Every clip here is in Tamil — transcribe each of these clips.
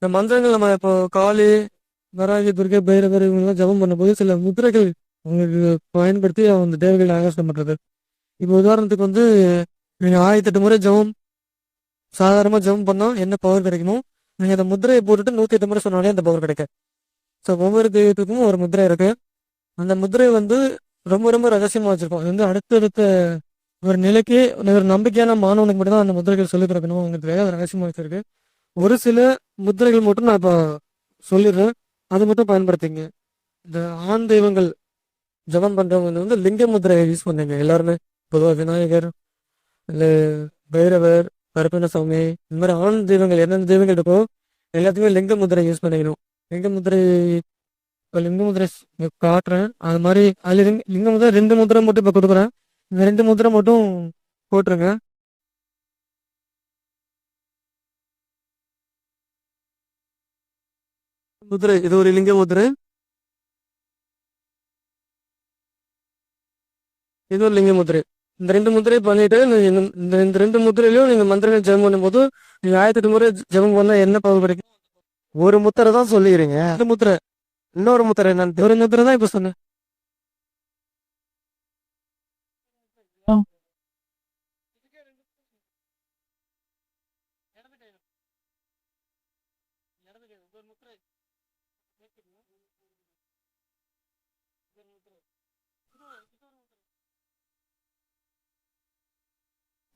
இந்த மந்திரங்கள் நம்ம இப்போ காளி, வராகி, துர்க்கை, பைரவர் இவங்கெல்லாம் ஜெபம் பண்ணும்போது சில முத்திரைகள் உங்களுக்கு பயன்படுத்தி அந்த தேவைகளை ஆகர்ஷணம் பண்றது. இப்போ உதாரணத்துக்கு வந்து நீங்க 1008 முறை ஜெபம் சாதாரணமா ஜெபம் பண்ணா என்ன பவர் கிடைக்குமோ, நீங்க அந்த முத்திரையை போட்டுட்டு 108 முறை சொன்னாலே அந்த பவர் கிடைக்கும். ஸோ ஒவ்வொரு தெய்வத்துக்கும் ஒரு முத்திரை இருக்கு. அந்த முத்திரை வந்து ரொம்ப ரொம்ப ரகசியமா வச்சிருக்கோம். அது வந்து அடுத்தடுத்த ஒரு நிலைக்கு ஒரு நம்பிக்கையான மாணவனுக்கு மட்டும் தான் அந்த முத்திரைகள் சொல்லித் தரணுங்கிறதுக்காக அது ரகசியமா வச்சிருக்கு. ஒரு சில முத்திரைகள் மட்டும் நான் இப்போ சொல்லிடுறேன். அது மட்டும் பயன்படுத்திங்க. இந்த ஆண் தெய்வங்கள் ஜெபம் பண்றவங்க வந்து லிங்க முத்திரையை யூஸ் பண்ணுங்க எல்லாருமே. பொதுவாக விநாயகர், இல்லை பைரவர், கருப்பண்ணசாமி, இந்த மாதிரி ஆண் தெய்வங்கள் எந்தெந்த தெய்வங்கள் இருக்கோ எல்லாத்துக்குமே லிங்க முத்திரை யூஸ் பண்ணிக்கணும். லிங்க முத்திரை இப்போ லிங்க முத்திரை காட்டுறேன். அது மாதிரி அதுல லிங்க முத்திரை 2 முத்திரை மட்டும் இப்போ கொடுக்குறேன். இந்த 2 முத்திரை மட்டும் போட்டுருங்க. முத்திரை இது ஒரு லிங்க முத்திரை, இது ஒரு லிங்க முத்திரை. இந்த 2 முத்திரையை பண்ணிட்டு இந்த 2 முத்திரையிலையும் நீங்க மந்திரங்கள் ஜெபம் பண்ணும்போது நீங்க 1008 முறை ஜெபம் பண்ணா என்ன பவர் கிடைக்கும்? ஒரு முத்திரை தான் சொல்லிக்கிறீங்க. இந்த முத்திரை இன்னொரு முத்திரை என்னன்னு ஒரு முத்திரை தான் இப்ப சொன்னேன்.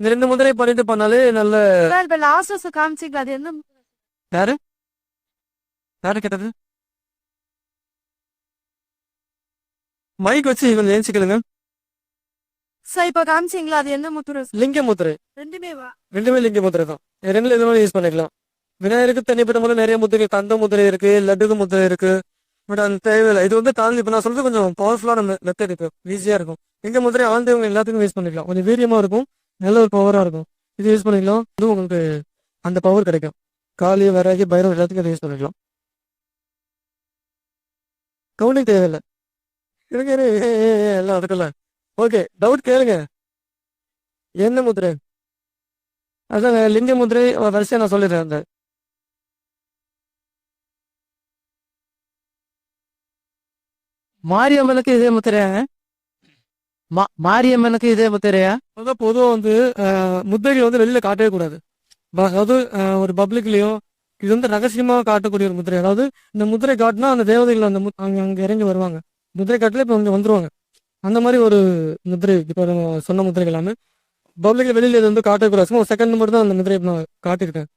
இந்த 2 முத்திரை பண்ணிட்டு பண்ணாலே நல்ல. இப்ப லாஸ்ட் காமிச்சிங்களா அது என்ன யாரு யாரு கேட்டது? மைக் வச்சு கொஞ்சம் ஏஞ்சிக்கலுங்க. சார் இப்ப காமிச்சிங்களா அது என்ன முத்துரை லிங்க முத்திரை ரெண்டுமே வா ரெண்டுமே லிங்க முத்திரை தான். ரெண்டுல எதுவும் யூஸ் பண்ணிக்கலாம். விநாயகருக்கு தனிப்பட்ட முறை நிறைய முத்திரை, கந்த முத்திரை இருக்கு, லட்டுக்கு முத்திரை இருக்கு. பட் அந்த தேவையில்லை. இது வந்து தாண்டி இப்ப நான் சொல்றது கொஞ்சம் பவர்ஃபுல்லான மெத்தட். இப்போ ஈஸியா இருக்கும். லிங்க முத்திரை ஆழ்ந்தவங்க எல்லாத்துக்கும் யூஸ் பண்ணிக்கலாம். கொஞ்சம் வீரியமா இருக்கும், நல்ல ஒரு பவரா இருக்கும். இது யூஸ் பண்ணிக்கலாம். இது உங்களுக்கு அந்த பவர் கிடைக்கும். காளி, வராகி, பைரவ் எல்லாத்துக்கும் இதை யூஸ் பண்ணிக்கலாம். கவுண்டிங் தேவையில்லை. இருங்க இருங்க, எல்லாம் அதுக்குள்ள. ஓகே, டவுட் கேளுங்க. என்ன முத்திரை? அதான் லிங்க முத்திரை வரிசையா நான் சொல்லிடுறேன். அந்த மாரியம்மனுக்கு இதே முத்திரையாங்க? மாரியம்மனுக்கு இதே முத்திரையா? அதான் பொதுவாக வந்து முத்திரைகள் வந்து வெளியில காட்டவே கூடாது. அதாவது ஒரு பப்ளிக்லயோ இது வந்து ரகசியமா காட்டக்கூடிய ஒரு முத்திரை. அதாவது இந்த முத்திரை காட்டினா அந்த தேவதைகள் அந்த அங்க இறங்கி வருவாங்க. முத்திரை காட்டில இப்போ இங்க வந்துருவாங்க. அந்த மாதிரி ஒரு முத்திரை இப்போ சொன்ன முத்திரைகள் எல்லாமே பப்ளிக்ல வெளியில இது வந்து காட்டவே கூடாது. ஒரு செகண்ட் மட்டும் தான் அந்த முத்திரை நான் காட்டியிருக்கேன்.